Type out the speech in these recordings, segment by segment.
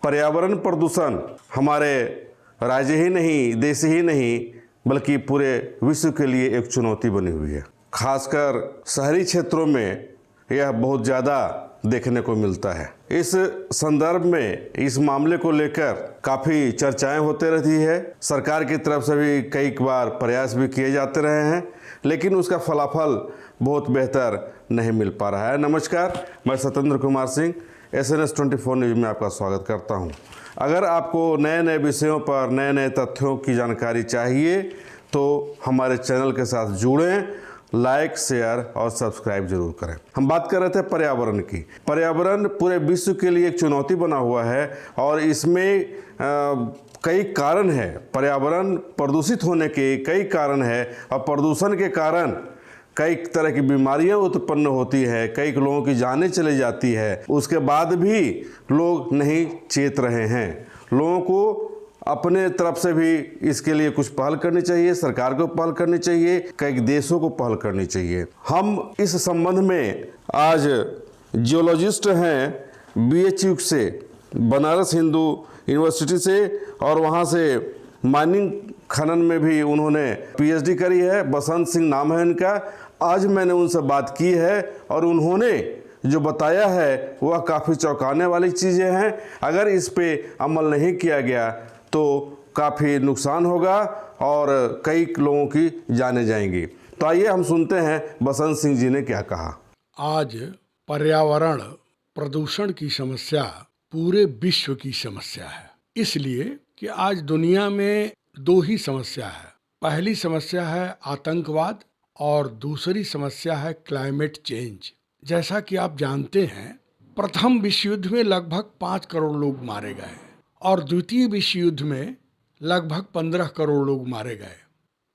पर्यावरण प्रदूषण हमारे राज्य ही नहीं, देश ही नहीं, बल्कि पूरे विश्व के लिए एक चुनौती बनी हुई है। खासकर शहरी क्षेत्रों में यह बहुत ज़्यादा देखने को मिलता है। इस संदर्भ में इस मामले को लेकर काफ़ी चर्चाएं होते रहती है। सरकार की तरफ से भी कई बार प्रयास भी किए जाते रहे हैं, लेकिन उसका फलाफल बहुत बेहतर नहीं मिल पा रहा है। नमस्कार, मैं सत्येंद्र कुमार सिंह SNS 24 न्यूज़ में आपका स्वागत करता हूं। अगर आपको नए नए विषयों पर नए नए तथ्यों की जानकारी चाहिए तो हमारे चैनल के साथ जुड़ें, लाइक, शेयर और सब्सक्राइब जरूर करें। हम बात कर रहे थे पर्यावरण की। पर्यावरण पूरे विश्व के लिए एक चुनौती बना हुआ है और इसमें कई कारण हैं। पर्यावरण प्रदूषित होने के कई कारण हैं और प्रदूषण के कारण कई तरह की बीमारियां उत्पन्न होती है, कई लोगों की जानें चली जाती है। उसके बाद भी लोग नहीं चेत रहे हैं। लोगों को अपने तरफ से भी इसके लिए कुछ पहल करनी चाहिए, सरकार को पहल करनी चाहिए, कई देशों को पहल करनी चाहिए। हम इस संबंध में आज जियोलॉजिस्ट हैं BHU से, बनारस हिंदू यूनिवर्सिटी से, और वहाँ से माइनिंग खनन में भी उन्होंने PhD करी है। बसंत सिंह नाम है इनका। आज मैंने उनसे बात की है और उन्होंने जो बताया है वह काफ़ी चौंकाने वाली चीज़ें हैं। अगर इस पे अमल नहीं किया गया तो काफ़ी नुकसान होगा और कई लोगों की जानें जाएंगी। तो आइए हम सुनते हैं बसंत सिंह जी ने क्या कहा। आज पर्यावरण प्रदूषण की समस्या पूरे विश्व की समस्या है, इसलिए कि आज दुनिया में दो ही समस्या है। पहली समस्या है आतंकवाद और दूसरी समस्या है क्लाइमेट चेंज। जैसा कि आप जानते हैं, प्रथम विश्व युद्ध में लगभग 5 करोड़ लोग मारे गए और द्वितीय विश्व युद्ध में लगभग 15 करोड़ लोग मारे गए।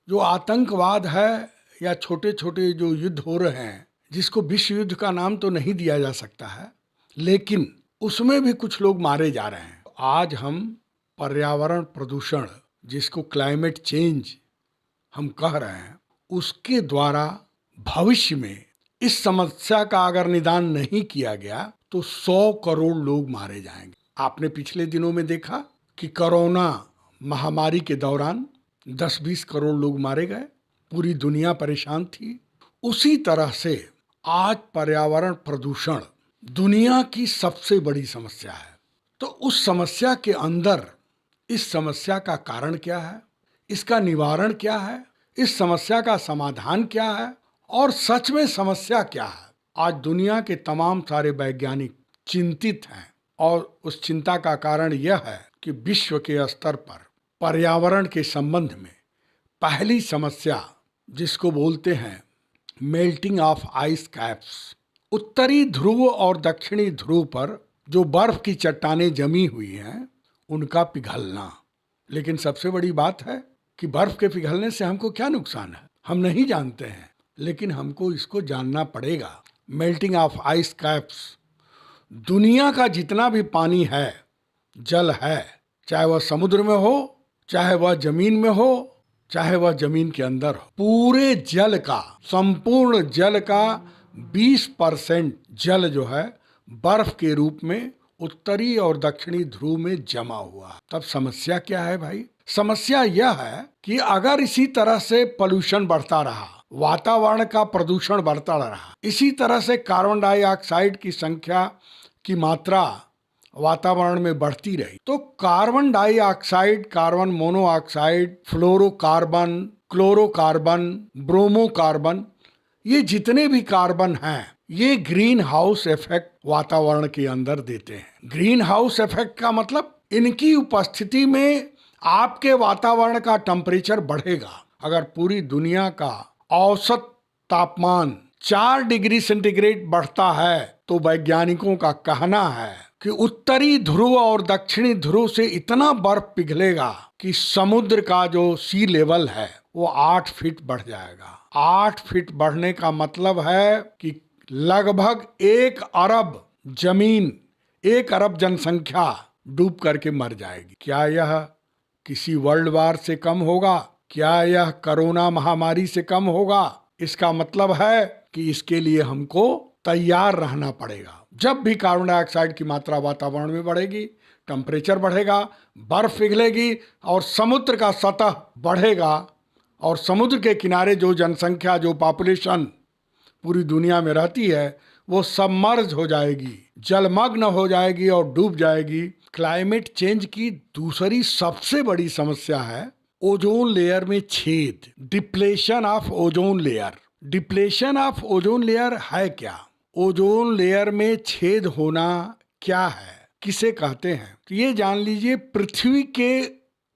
जो आतंकवाद है या छोटे छोटे जो युद्ध हो रहे हैं, जिसको विश्व युद्ध का नाम तो नहीं दिया जा सकता है, लेकिन उसमें भी कुछ लोग मारे जा रहे हैं। आज हम पर्यावरण प्रदूषण, जिसको क्लाइमेट चेंज हम कह रहे हैं, उसके द्वारा भविष्य में इस समस्या का अगर निदान नहीं किया गया तो 100 करोड़ लोग मारे जाएंगे। आपने पिछले दिनों में देखा कि कोरोना महामारी के दौरान 10-20 करोड़ लोग मारे गए, पूरी दुनिया परेशान थी। उसी तरह से आज पर्यावरण प्रदूषण दुनिया की सबसे बड़ी समस्या है। तो उस समस्या के अंदर इस समस्या का कारण क्या है, इसका निवारण क्या है, इस समस्या का समाधान क्या है और सच में समस्या क्या है, आज दुनिया के तमाम सारे वैज्ञानिक चिंतित हैं। और उस चिंता का कारण यह है कि विश्व के स्तर पर पर्यावरण के संबंध में पहली समस्या, जिसको बोलते हैं मेल्टिंग ऑफ आइस कैप्स, उत्तरी ध्रुव और दक्षिणी ध्रुव पर जो बर्फ की चट्टानें जमी हुई हैं उनका पिघलना। लेकिन सबसे बड़ी बात है कि बर्फ के पिघलने से हमको क्या नुकसान है, हम नहीं जानते हैं, लेकिन हमको इसको जानना पड़ेगा। मेल्टिंग ऑफ आइस कैप्स, दुनिया का जितना भी पानी है, जल है, चाहे वह समुद्र में हो, चाहे वह जमीन में हो, चाहे वह जमीन के अंदर हो, पूरे जल का, संपूर्ण जल का 20% जल जो है बर्फ के रूप में उत्तरी और दक्षिणी ध्रुव में जमा हुआ है। तब समस्या क्या है भाई? समस्या यह है कि अगर इसी तरह से पोल्यूशन बढ़ता रहा, वातावरण का प्रदूषण बढ़ता रहा, इसी तरह से कार्बन डाइऑक्साइड की संख्या की मात्रा वातावरण में बढ़ती रही, तो carbon dioxide, carbon monoxide, fluorocarbon, chlorocarbon, bromocarbon, ये जितने भी कार्बन हैं, ये ग्रीन हाउस इफेक्ट वातावरण के अंदर देते हैं। ग्रीन हाउस इफेक्ट का मतलब इनकी उपस्थिति में आपके वातावरण का टेम्परेचर बढ़ेगा। अगर पूरी दुनिया का औसत तापमान 4 डिग्री सेंटीग्रेड बढ़ता है तो वैज्ञानिकों का कहना है कि उत्तरी ध्रुव और दक्षिणी ध्रुव से इतना बर्फ पिघलेगा कि समुद्र का जो सी लेवल है वो 8 फीट बढ़ जाएगा। 8 फीट बढ़ने का मतलब है कि लगभग 1 अरब जमीन, 1 अरब जनसंख्या डूब करके मर जाएगी। क्या यह किसी वर्ल्ड वार से कम होगा? क्या यह कोरोना महामारी से कम होगा? इसका मतलब है कि इसके लिए हमको तैयार रहना पड़ेगा। जब भी कार्बन डाइऑक्साइड की मात्रा वातावरण में बढ़ेगी, टेम्परेचर बढ़ेगा, बर्फ पिघलेगी और समुद्र का सतह बढ़ेगा और समुद्र के किनारे जो जनसंख्या, जो पॉपुलेशन पूरी दुनिया में रहती है वो सबमर्ज हो जाएगी, जलमग्न हो जाएगी और डूब जाएगी। क्लाइमेट चेंज की दूसरी सबसे बड़ी समस्या है ओजोन लेयर में छेद, depletion of ozone layer. Depletion of ozone layer है क्या? ओजोन लेयर में छेद होना क्या है, किसे कहते हैं? तो ये जान लीजिए, पृथ्वी के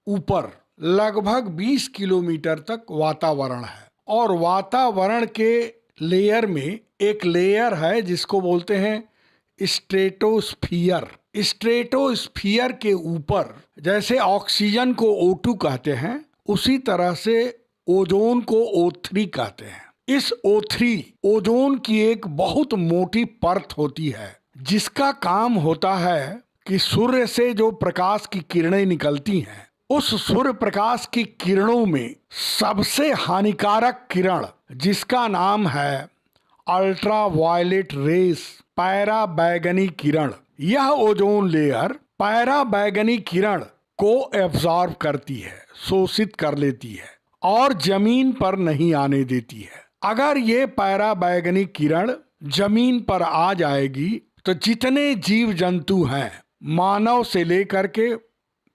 ऊपर लगभग 20 किलोमीटर तक वातावरण है और वातावरण के लेयर में एक लेयर है जिसको बोलते हैं स्ट्रेटोस्फियर। स्ट्रेटोस्फियर के ऊपर जैसे ऑक्सीजन को O2 कहते हैं, उसी तरह से ओजोन को O3 कहते हैं। इस O3 ओजोन की एक बहुत मोटी परत होती है जिसका काम होता है कि सूर्य से जो प्रकाश की किरणें निकलती हैं, उस सूर्य प्रकाश की किरणों में सबसे हानिकारक किरण जिसका नाम है अल्ट्रा वायलेट रेस, पैराबैंगनी किरण, यह ओजोन लेयर पैराबैंगनी किरण को एब्जॉर्ब करती है, शोषित कर लेती है और जमीन पर नहीं आने देती है। अगर ये पैराबैंगनी किरण जमीन पर आ जाएगी तो जितने जीव जंतु हैं, मानव से लेकर के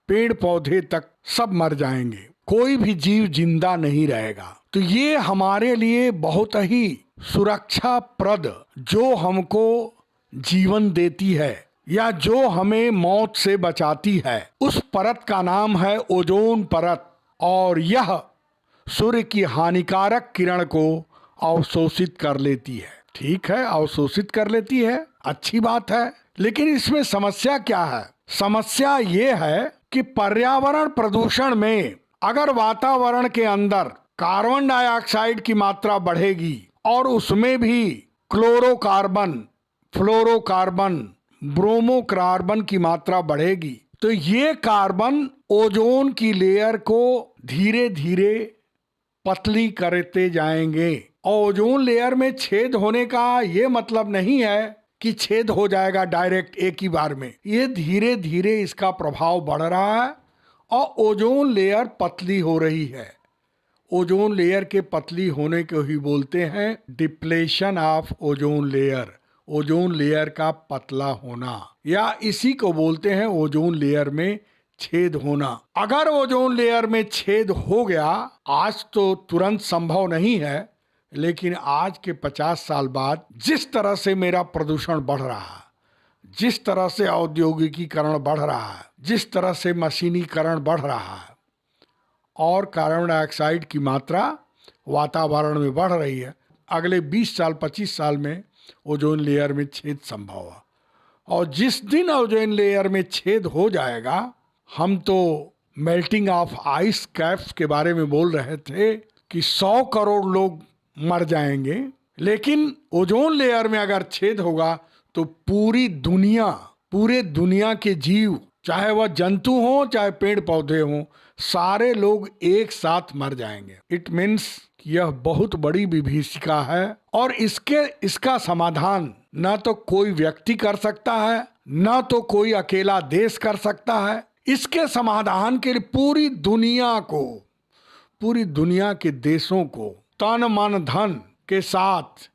पेड़ पौधे तक, सब मर जाएंगे, कोई भी जीव जिंदा नहीं रहेगा। तो ये हमारे लिए बहुत ही सुरक्षाप्रद, जो हमको जीवन देती है या जो हमें मौत से बचाती है, उस परत का नाम है ओजोन परत और यह सूर्य की हानिकारक किरण को अवशोषित कर लेती है। ठीक है, अवशोषित कर लेती है, अच्छी बात है, लेकिन इसमें समस्या क्या है? समस्या ये है कि पर्यावरण प्रदूषण में अगर वातावरण के अंदर कार्बन डाइऑक्साइड की मात्रा बढ़ेगी और उसमें भी क्लोरोकार्बन, फ्लोरोकार्बन, ब्रोमोकार्बन की मात्रा बढ़ेगी, तो ये कार्बन ओजोन की लेयर को धीरे धीरे पतली करते जाएंगे। ओजोन लेयर में छेद होने का ये मतलब नहीं है कि छेद हो जाएगा डायरेक्ट एक ही बार में। ये धीरे धीरे इसका प्रभाव बढ़ रहा है और ओजोन लेयर पतली हो रही है। ओजोन लेयर के पतली होने को ही बोलते हैं depletion of ozone layer, ozone layer का पतला होना, या इसी को बोलते हैं ओजोन लेयर में छेद होना। अगर ओजोन लेयर में छेद हो गया, आज तो तुरंत संभव नहीं है, लेकिन आज के 50 साल बाद जिस तरह से मेरा प्रदूषण बढ़ रहा है, जिस तरह से औद्योगिकीकरण बढ़ रहा है, जिस तरह से मशीनीकरण बढ़ रहा है और कार्बन डाइऑक्साइड की मात्रा वातावरण में बढ़ रही है, अगले 20 साल 25 साल में ओजोन लेयर में छेद संभव है। और जिस दिन ओजोन लेयर में छेद हो जाएगा, हम तो मेल्टिंग ऑफ आइस कैप्स के बारे में बोल रहे थे कि 100 करोड़ लोग मर जाएंगे, लेकिन ओजोन लेयर में अगर छेद होगा तो पूरी दुनिया, पूरे दुनिया के जीव, चाहे वह जंतु हो चाहे पेड़ पौधे हों, सारे लोग एक साथ मर जाएंगे। इट मीन्स यह बहुत बड़ी विभीषिका है और इसका समाधान न तो कोई व्यक्ति कर सकता है, न तो कोई अकेला देश कर सकता है। इसके समाधान के लिए पूरी दुनिया को, पूरी दुनिया के देशों को तन मन धन के साथ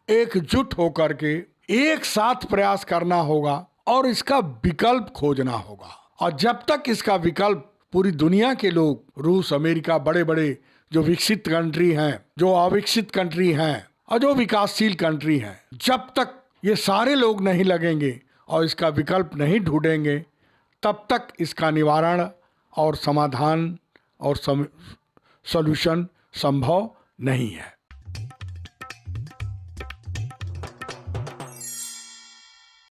एकजुट होकर के एक साथ प्रयास करना होगा और इसका विकल्प खोजना होगा। और जब तक इसका विकल्प पूरी दुनिया के लोग, रूस, अमेरिका, बड़े बड़े जो विकसित कंट्री हैं, जो अविकसित कंट्री हैं और जो विकासशील कंट्री हैं, जब तक ये सारे लोग नहीं लगेंगे और इसका विकल्प नहीं ढूंढेंगे, तब तक इसका निवारण और समाधान और सॉल्यूशन संभव नहीं है।